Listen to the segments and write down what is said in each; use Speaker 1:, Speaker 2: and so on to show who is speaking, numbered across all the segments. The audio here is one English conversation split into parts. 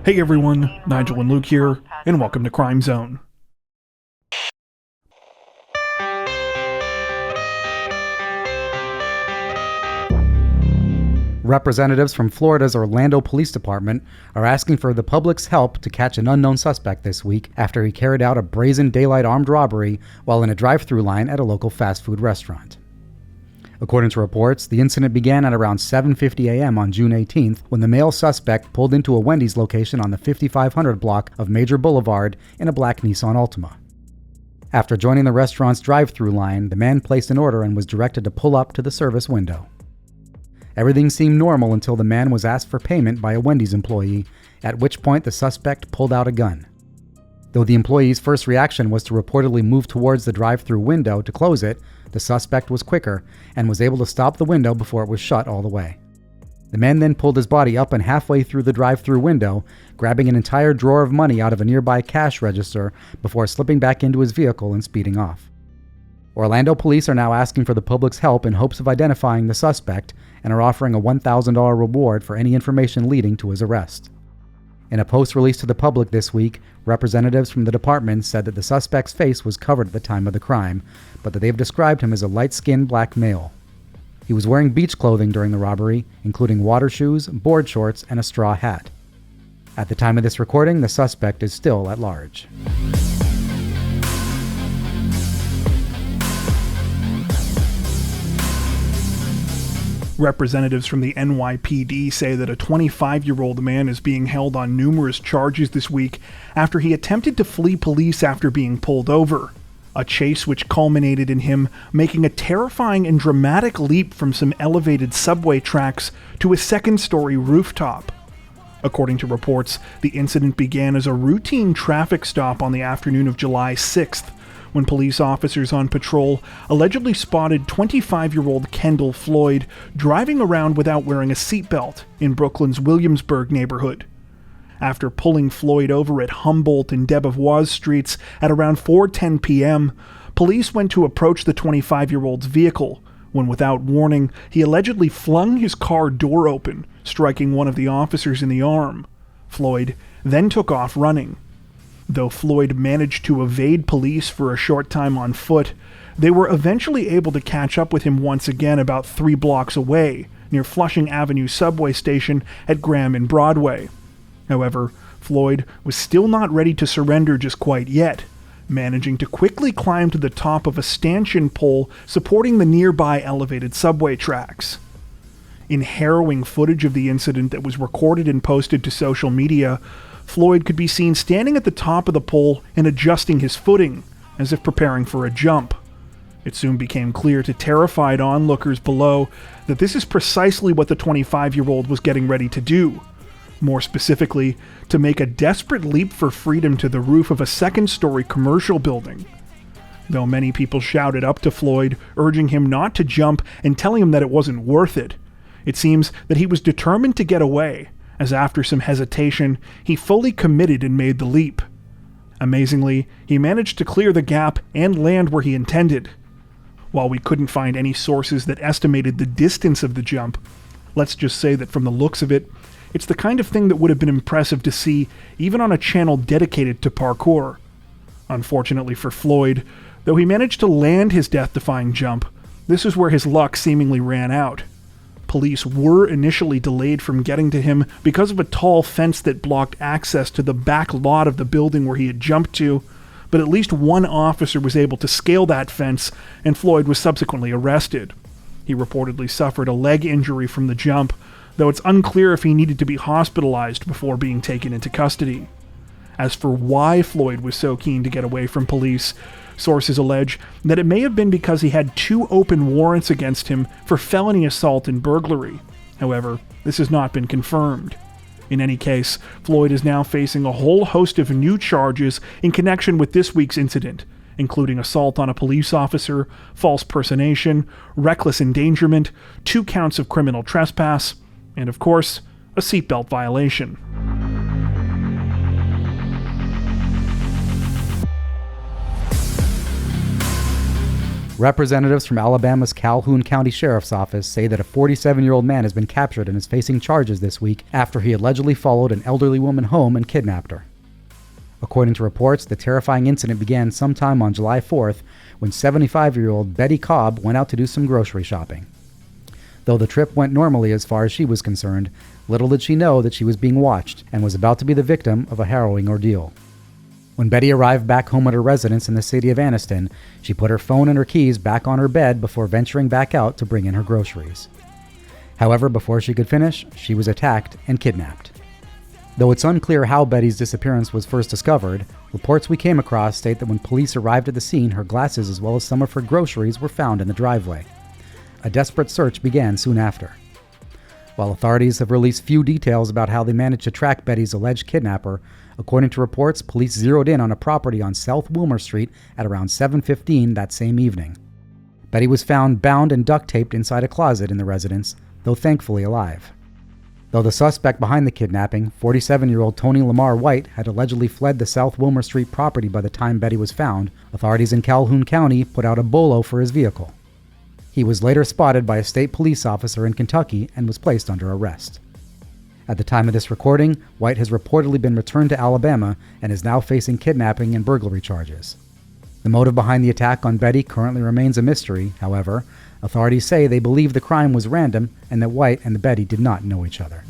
Speaker 1: Hey everyone, Nigel and Luke here, and welcome to Crime Zone.
Speaker 2: Representatives from Florida's Orlando Police Department are asking for the public's help to catch an unknown suspect this week after he carried out a brazen daylight armed robbery while in a drive-thru line at a local fast food restaurant. According to reports, the incident began at around 7:50 a.m. on June 18th when the male suspect pulled into a Wendy's location on the 5500 block of Major Boulevard in a black Nissan Altima. After joining the restaurant's drive-thru line, the man placed an order and was directed to pull up to the service window. Everything seemed normal until the man was asked for payment by a Wendy's employee, at which point the suspect pulled out a gun. Though the employee's first reaction was to reportedly move towards the drive-thru window to close it, the suspect was quicker and was able to stop the window before it was shut all the way. The man then pulled his body up and halfway through the drive-thru window, grabbing an entire drawer of money out of a nearby cash register before slipping back into his vehicle and speeding off. Orlando police are now asking for the public's help in hopes of identifying the suspect and are offering a $1,000 reward for any information leading to his arrest. In a post released to the public this week, representatives from the department said that the suspect's face was covered at the time of the crime, but that they've described him as a light-skinned black male. He was wearing beach clothing during the robbery, including water shoes, board shorts, and a straw hat. At the time of this recording, the suspect is still at large.
Speaker 1: Representatives from the NYPD say that a 25-year-old man is being held on numerous charges this week after he attempted to flee police after being pulled over. A chase which culminated in him making a terrifying and dramatic leap from some elevated subway tracks to a second-story rooftop. According to reports, the incident began as a routine traffic stop on the afternoon of July 6th, when police officers on patrol allegedly spotted 25-year-old Kendall Floyd driving around without wearing a seatbelt in Brooklyn's Williamsburg neighborhood. After pulling Floyd over at Humboldt and Debevoise streets at around 4:10 p.m., police went to approach the 25-year-old's vehicle, when without warning, he allegedly flung his car door open, striking one of the officers in the arm. Floyd then took off running. Though Floyd managed to evade police for a short time on foot, they were eventually able to catch up with him once again about 3 blocks away, near Flushing Avenue subway station at Graham and Broadway. However, Floyd was still not ready to surrender just quite yet, managing to quickly climb to the top of a stanchion pole supporting the nearby elevated subway tracks. In harrowing footage of the incident that was recorded and posted to social media, Floyd could be seen standing at the top of the pole and adjusting his footing, as if preparing for a jump. It soon became clear to terrified onlookers below that this is precisely what the 25-year-old was getting ready to do. More specifically, to make a desperate leap for freedom to the roof of a second-story commercial building. Though many people shouted up to Floyd, urging him not to jump and telling him that it wasn't worth it, it seems that he was determined to get away, as after some hesitation, he fully committed and made the leap. Amazingly, he managed to clear the gap and land where he intended. While we couldn't find any sources that estimated the distance of the jump, let's just say that from the looks of it, it's the kind of thing that would have been impressive to see even on a channel dedicated to parkour. Unfortunately for Floyd, though he managed to land his death-defying jump, this is where his luck seemingly ran out. Police were initially delayed from getting to him because of a tall fence that blocked access to the back lot of the building where he had jumped to, but at least one officer was able to scale that fence, and Floyd was subsequently arrested. He reportedly suffered a leg injury from the jump, though it's unclear if he needed to be hospitalized before being taken into custody. As for why Floyd was so keen to get away from police, sources allege that it may have been because he had 2 open warrants against him for felony assault and burglary. However, this has not been confirmed. In any case, Floyd is now facing a whole host of new charges in connection with this week's incident, including assault on a police officer, false personation, reckless endangerment, 2 counts of criminal trespass, and of course, a seatbelt violation.
Speaker 2: Representatives from Alabama's Calhoun County Sheriff's Office say that a 47-year-old man has been captured and is facing charges this week after he allegedly followed an elderly woman home and kidnapped her. According to reports, the terrifying incident began sometime on July 4th when 75-year-old Betty Cobb went out to do some grocery shopping. Though the trip went normally as far as she was concerned, little did she know that she was being watched and was about to be the victim of a harrowing ordeal. When Betty arrived back home at her residence in the city of Anniston, she put her phone and her keys back on her bed before venturing back out to bring in her groceries. However, before she could finish, she was attacked and kidnapped. Though it's unclear how Betty's disappearance was first discovered, reports we came across state that when police arrived at the scene, her glasses as well as some of her groceries were found in the driveway. A desperate search began soon after. While authorities have released few details about how they managed to track Betty's alleged kidnapper, according to reports, police zeroed in on a property on South Wilmer Street at around 7:15 that same evening. Betty was found bound and duct-taped inside a closet in the residence, though thankfully alive. Though the suspect behind the kidnapping, 47-year-old Tony Lamar White, had allegedly fled the South Wilmer Street property by the time Betty was found, authorities in Calhoun County put out a bolo for his vehicle. He was later spotted by a state police officer in Kentucky and was placed under arrest. At the time of this recording, White has reportedly been returned to Alabama and is now facing kidnapping and burglary charges. The motive behind the attack on Betty currently remains a mystery. However, authorities say they believe the crime was random and that White and Betty did not know each other.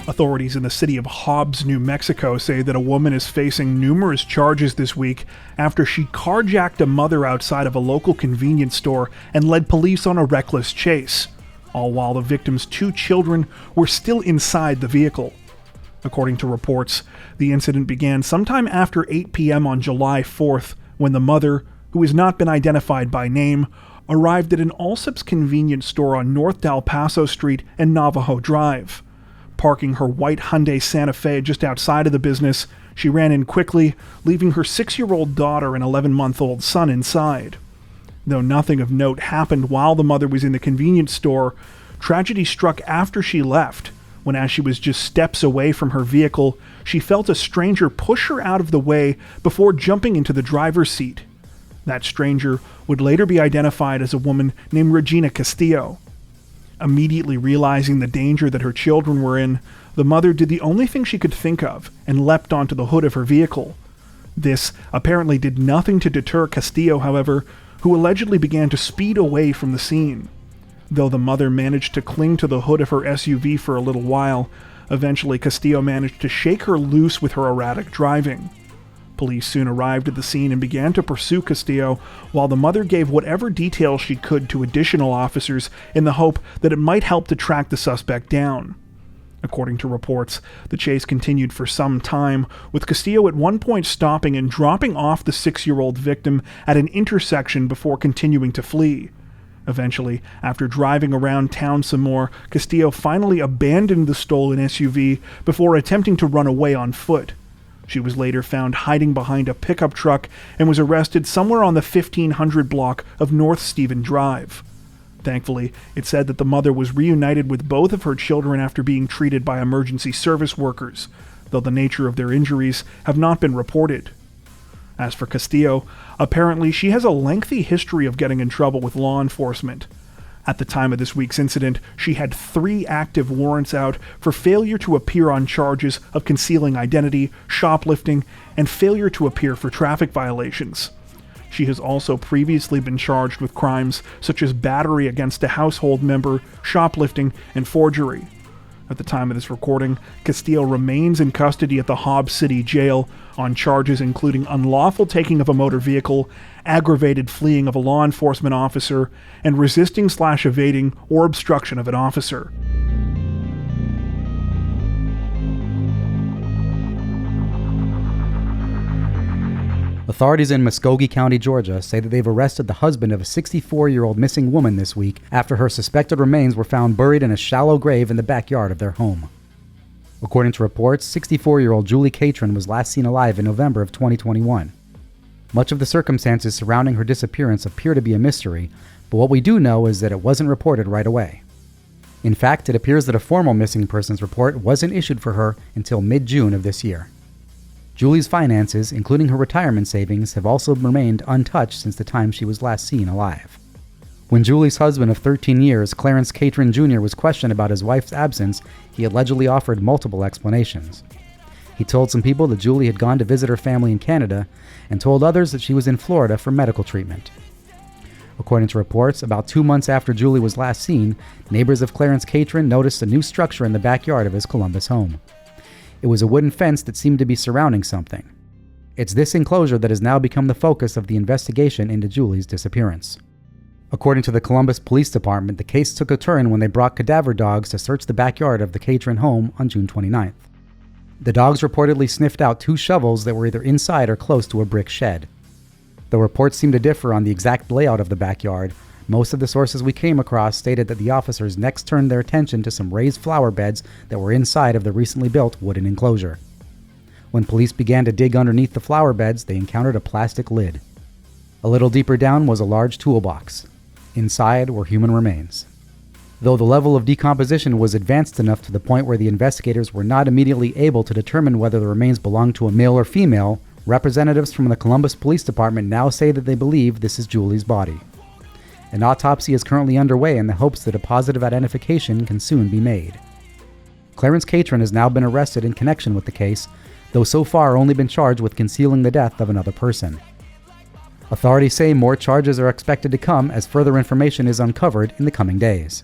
Speaker 1: Authorities in the city of Hobbs, New Mexico say that a woman is facing numerous charges this week after she carjacked a mother outside of a local convenience store and led police on a reckless chase, all while the victim's 2 children were still inside the vehicle. According to reports, the incident began sometime after 8 p.m. on July 4th when the mother, who has not been identified by name, arrived at an Allsup's convenience store on North Del Paso Street and Navajo Drive. Parking her white Hyundai Santa Fe just outside of the business, she ran in quickly, leaving her 6-year-old daughter and 11-month-old son inside. Though nothing of note happened while the mother was in the convenience store, tragedy struck after she left, when as she was just steps away from her vehicle, she felt a stranger push her out of the way before jumping into the driver's seat. That stranger would later be identified as a woman named Regina Castillo. Immediately realizing the danger that her children were in, the mother did the only thing she could think of and leapt onto the hood of her vehicle. This apparently did nothing to deter Castillo, however, who allegedly began to speed away from the scene. Though the mother managed to cling to the hood of her SUV for a little while, eventually Castillo managed to shake her loose with her erratic driving. Police soon arrived at the scene and began to pursue Castillo, while the mother gave whatever details she could to additional officers in the hope that it might help to track the suspect down. According to reports, the chase continued for some time, with Castillo at one point stopping and dropping off the 6-year-old victim at an intersection before continuing to flee. Eventually, after driving around town some more, Castillo finally abandoned the stolen SUV before attempting to run away on foot. She was later found hiding behind a pickup truck and was arrested somewhere on the 1500 block of North Stephen Drive. Thankfully, it said that the mother was reunited with both of her children after being treated by emergency service workers, though the nature of their injuries have not been reported. As for Castillo, apparently she has a lengthy history of getting in trouble with law enforcement. At the time of this week's incident, she had 3 active warrants out for failure to appear on charges of concealing identity, shoplifting, and failure to appear for traffic violations. She has also previously been charged with crimes such as battery against a household member, shoplifting, and forgery. At the time of this recording, Castillo remains in custody at the Hobbs City Jail on charges including unlawful taking of a motor vehicle, aggravated fleeing of a law enforcement officer, and resisting/evading or obstruction of an officer.
Speaker 2: Authorities in Muskogee County, Georgia, say that they've arrested the husband of a 64-year-old missing woman this week after her suspected remains were found buried in a shallow grave in the backyard of their home. According to reports, 64-year-old Julie Catron was last seen alive in November of 2021. Much of the circumstances surrounding her disappearance appear to be a mystery, but what we do know is that it wasn't reported right away. In fact, it appears that a formal missing persons report wasn't issued for her until mid-June of this year. Julie's finances, including her retirement savings, have also remained untouched since the time she was last seen alive. When Julie's husband of 13 years, Clarence Catron Jr., was questioned about his wife's absence, he allegedly offered multiple explanations. He told some people that Julie had gone to visit her family in Canada and told others that she was in Florida for medical treatment. According to reports, about 2 months after Julie was last seen, neighbors of Clarence Catron noticed a new structure in the backyard of his Columbus home. It was a wooden fence that seemed to be surrounding something. It's this enclosure that has now become the focus of the investigation into Julie's disappearance. According to the Columbus Police Department, the case took a turn when they brought cadaver dogs to search the backyard of the Catron home on June 29th. The dogs reportedly sniffed out 2 shovels that were either inside or close to a brick shed. Though reports seem to differ on the exact layout of the backyard, most of the sources we came across stated that the officers next turned their attention to some raised flower beds that were inside of the recently built wooden enclosure. When police began to dig underneath the flower beds, they encountered a plastic lid. A little deeper down was a large toolbox. Inside were human remains. Though the level of decomposition was advanced enough to the point where the investigators were not immediately able to determine whether the remains belonged to a male or female, representatives from the Columbus Police Department now say that they believe this is Julie's body. An autopsy is currently underway in the hopes that a positive identification can soon be made. Clarence Catron has now been arrested in connection with the case, though so far only been charged with concealing the death of another person. Authorities say more charges are expected to come as further information is uncovered in the coming days.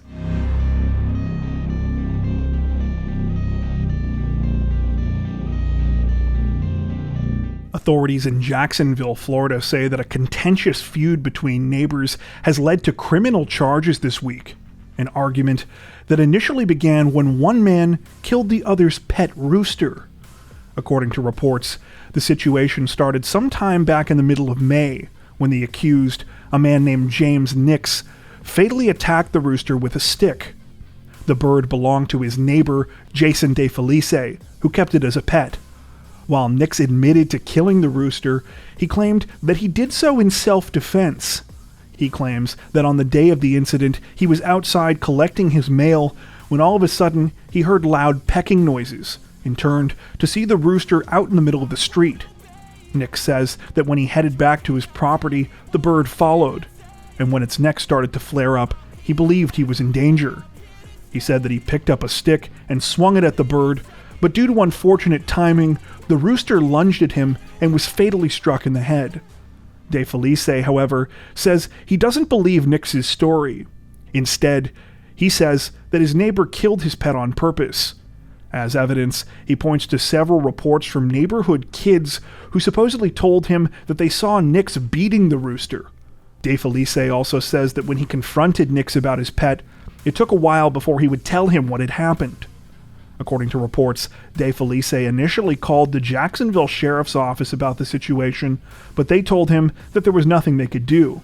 Speaker 1: Authorities in Jacksonville, Florida say that a contentious feud between neighbors has led to criminal charges this week. An argument that initially began when one man killed the other's pet rooster. According to reports, the situation started sometime back in the middle of May when the accused, a man named James Nix, fatally attacked the rooster with a stick. The bird belonged to his neighbor, Jason DeFelice, who kept it as a pet. While Nix admitted to killing the rooster, he claimed that he did so in self-defense. He claims that on the day of the incident, he was outside collecting his mail when all of a sudden he heard loud pecking noises and turned to see the rooster out in the middle of the street. Nix says that when he headed back to his property, the bird followed, and when its neck started to flare up, he believed he was in danger. He said that he picked up a stick and swung it at the bird, but due to unfortunate timing, the rooster lunged at him and was fatally struck in the head. DeFelice, however, says he doesn't believe Nix's story. Instead, he says that his neighbor killed his pet on purpose. As evidence, he points to several reports from neighborhood kids who supposedly told him that they saw Nix beating the rooster. DeFelice also says that when he confronted Nix about his pet, it took a while before he would tell him what had happened. According to reports, DeFelice initially called the Jacksonville Sheriff's Office about the situation, but they told him that there was nothing they could do.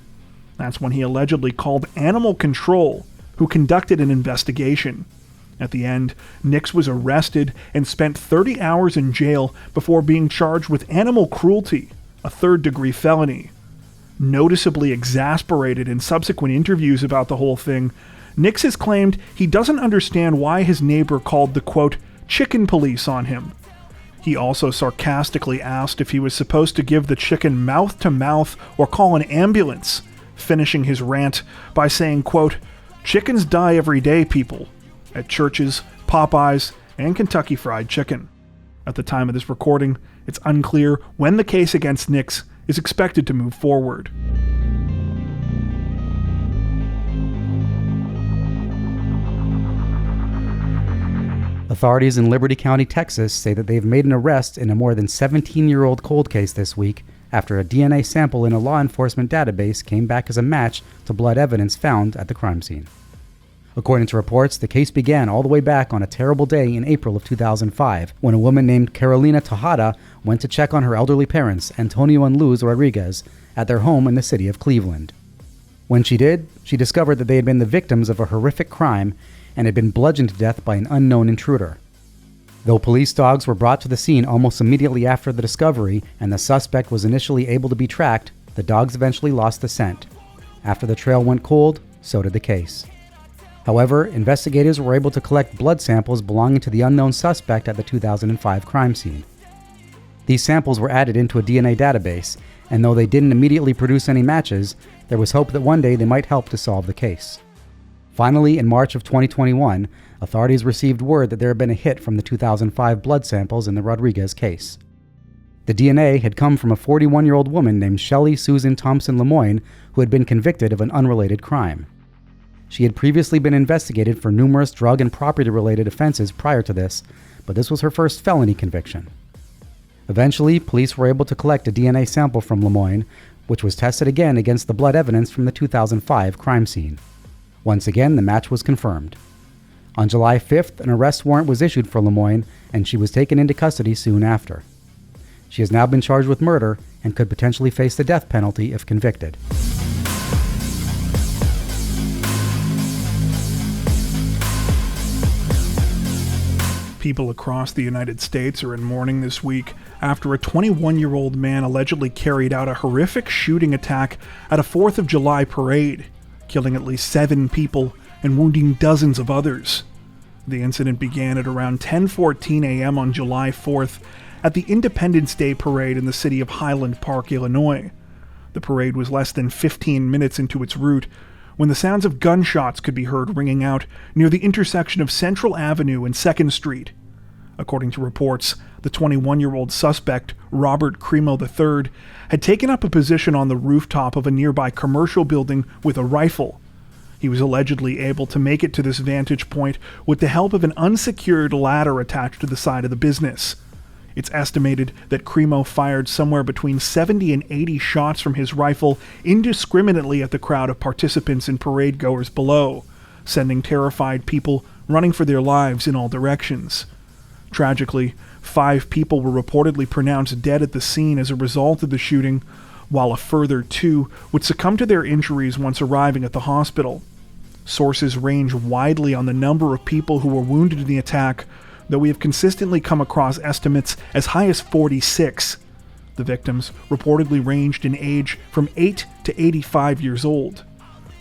Speaker 1: That's when he allegedly called Animal Control, who conducted an investigation. At the end, Nix was arrested and spent 30 hours in jail before being charged with animal cruelty, a third-degree felony. Noticeably exasperated in subsequent interviews about the whole thing, Nix has claimed he doesn't understand why his neighbor called the, quote, chicken police on him. He also sarcastically asked if he was supposed to give the chicken mouth-to-mouth or call an ambulance, finishing his rant by saying, quote, chickens die every day, people, at Church's, Popeyes, and Kentucky Fried Chicken. At the time of this recording, it's unclear when the case against Nix is expected to move forward.
Speaker 2: Authorities in Liberty County, Texas say that they've made an arrest in a more than 17-year-old cold case this week after a DNA sample in a law enforcement database came back as a match to blood evidence found at the crime scene. According to reports, the case began all the way back on a terrible day in April of 2005 when a woman named Carolina Tejada went to check on her elderly parents, Antonio and Luz Rodriguez, at their home in the city of Cleveland. When she did, she discovered that they had been the victims of a horrific crime and had been bludgeoned to death by an unknown intruder. Though police dogs were brought to the scene almost immediately after the discovery and the suspect was initially able to be tracked, the dogs eventually lost the scent. After the trail went cold, so did the case. However, investigators were able to collect blood samples belonging to the unknown suspect at the 2005 crime scene. These samples were added into a DNA database, and though they didn't immediately produce any matches, there was hope that one day they might help to solve the case. Finally, in March of 2021, authorities received word that there had been a hit from the 2005 blood samples in the Rodriguez case. The DNA had come from a 41-year-old woman named Shelley Susan Thompson Lemoyne, who had been convicted of an unrelated crime. She had previously been investigated for numerous drug and property-related offenses prior to this, but this was her first felony conviction. Eventually, police were able to collect a DNA sample from Lemoyne, which was tested again against the blood evidence from the 2005 crime scene. Once again, the match was confirmed. On July 5th, an arrest warrant was issued for Lemoyne, and she was taken into custody soon after. She has now been charged with murder and could potentially face the death penalty if convicted.
Speaker 1: People across the United States are in mourning this week after a 21-year-old man allegedly carried out a horrific shooting attack at a 4th of July parade, killing at least 7 people and wounding dozens of others. The incident began at around 10:14 a.m. on July 4th at the Independence Day parade in the city of Highland Park, Illinois. The parade was less than 15 minutes into its route when the sounds of gunshots could be heard ringing out near the intersection of Central Avenue and 2nd Street. According to reports, the 21-year-old suspect, Robert Cremo III, had taken up a position on the rooftop of a nearby commercial building with a rifle. He was allegedly able to make it to this vantage point with the help of an unsecured ladder attached to the side of the business. It's estimated that Cremo fired somewhere between 70 and 80 shots from his rifle indiscriminately at the crowd of participants and parade goers below, sending terrified people running for their lives in all directions. Tragically, 5 people were reportedly pronounced dead at the scene as a result of the shooting, while a further 2 would succumb to their injuries once arriving at the hospital. Sources range widely on the number of people who were wounded in the attack, though we have consistently come across estimates as high as 46. The victims reportedly ranged in age from 8 to 85 years old.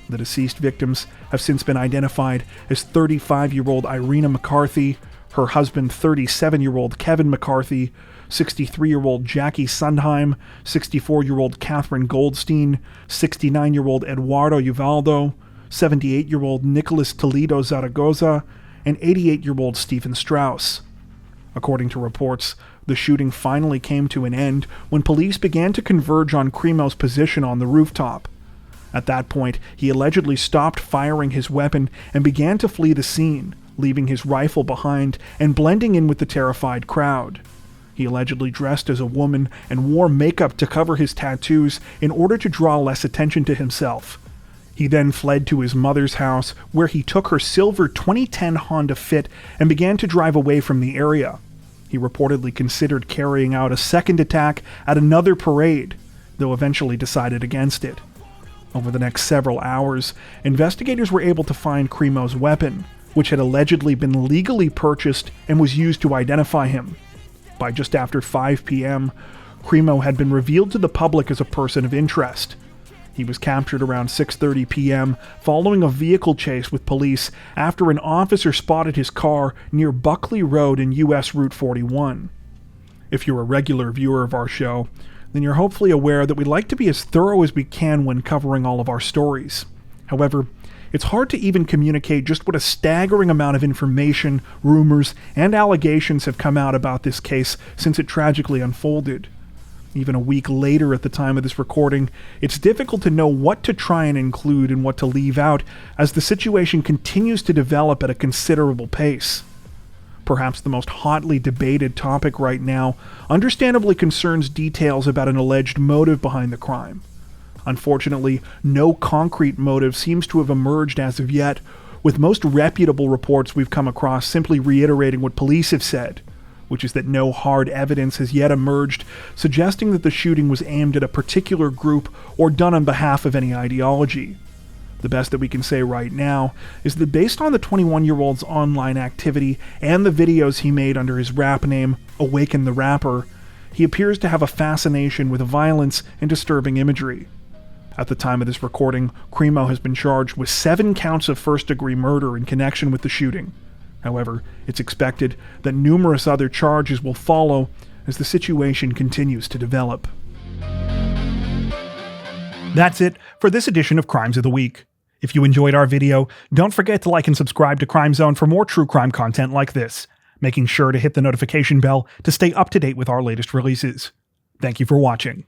Speaker 1: The deceased victims have since been identified as 35-year-old Irina McCarthy, her husband 37-year-old Kevin McCarthy, 63-year-old Jackie Sundheim, 64-year-old Catherine Goldstein, 69-year-old Eduardo Uvaldo, 78-year-old Nicholas Toledo Zaragoza, and 88-year-old Stephen Strauss. According to reports, the shooting finally came to an end when police began to converge on Cremo's position on the rooftop. At that point, he allegedly stopped firing his weapon and began to flee the scene, leaving his rifle behind and blending in with the terrified crowd. He allegedly dressed as a woman and wore makeup to cover his tattoos in order to draw less attention to himself. He then fled to his mother's house, where he took her silver 2010 Honda Fit and began to drive away from the area. He reportedly considered carrying out a second attack at another parade, though eventually decided against it. Over the next several hours, investigators were able to find Cremo's weapon, which had allegedly been legally purchased and was used to identify him. By just after 5 p.m., Cremo had been revealed to the public as a person of interest. He was captured around 6:30 p.m. following a vehicle chase with police after an officer spotted his car near Buckley Road in U.S. Route 41. If you're a regular viewer of our show, then you're hopefully aware that we like to be as thorough as we can when covering all of our stories. However, it's hard to even communicate just what a staggering amount of information, rumors, and allegations have come out about this case since it tragically unfolded. Even a week later at the time of this recording, it's difficult to know what to try and include and what to leave out as the situation continues to develop at a considerable pace. Perhaps the most hotly debated topic right now understandably concerns details about an alleged motive behind the crime. Unfortunately, no concrete motive seems to have emerged as of yet, with most reputable reports we've come across simply reiterating what police have said, which is that no hard evidence has yet emerged suggesting that the shooting was aimed at a particular group or done on behalf of any ideology. The best that we can say right now is that based on the 21-year-old's online activity and the videos he made under his rap name, Awaken the Rapper, he appears to have a fascination with violence and disturbing imagery. At the time of this recording, Cremo has been charged with 7 counts of first-degree murder in connection with the shooting. However, it's expected that numerous other charges will follow as the situation continues to develop. That's it for this edition of Crimes of the Week. If you enjoyed our video, don't forget to like and subscribe to Crime Zone for more true crime content like this, making sure to hit the notification bell to stay up to date with our latest releases. Thank you for watching.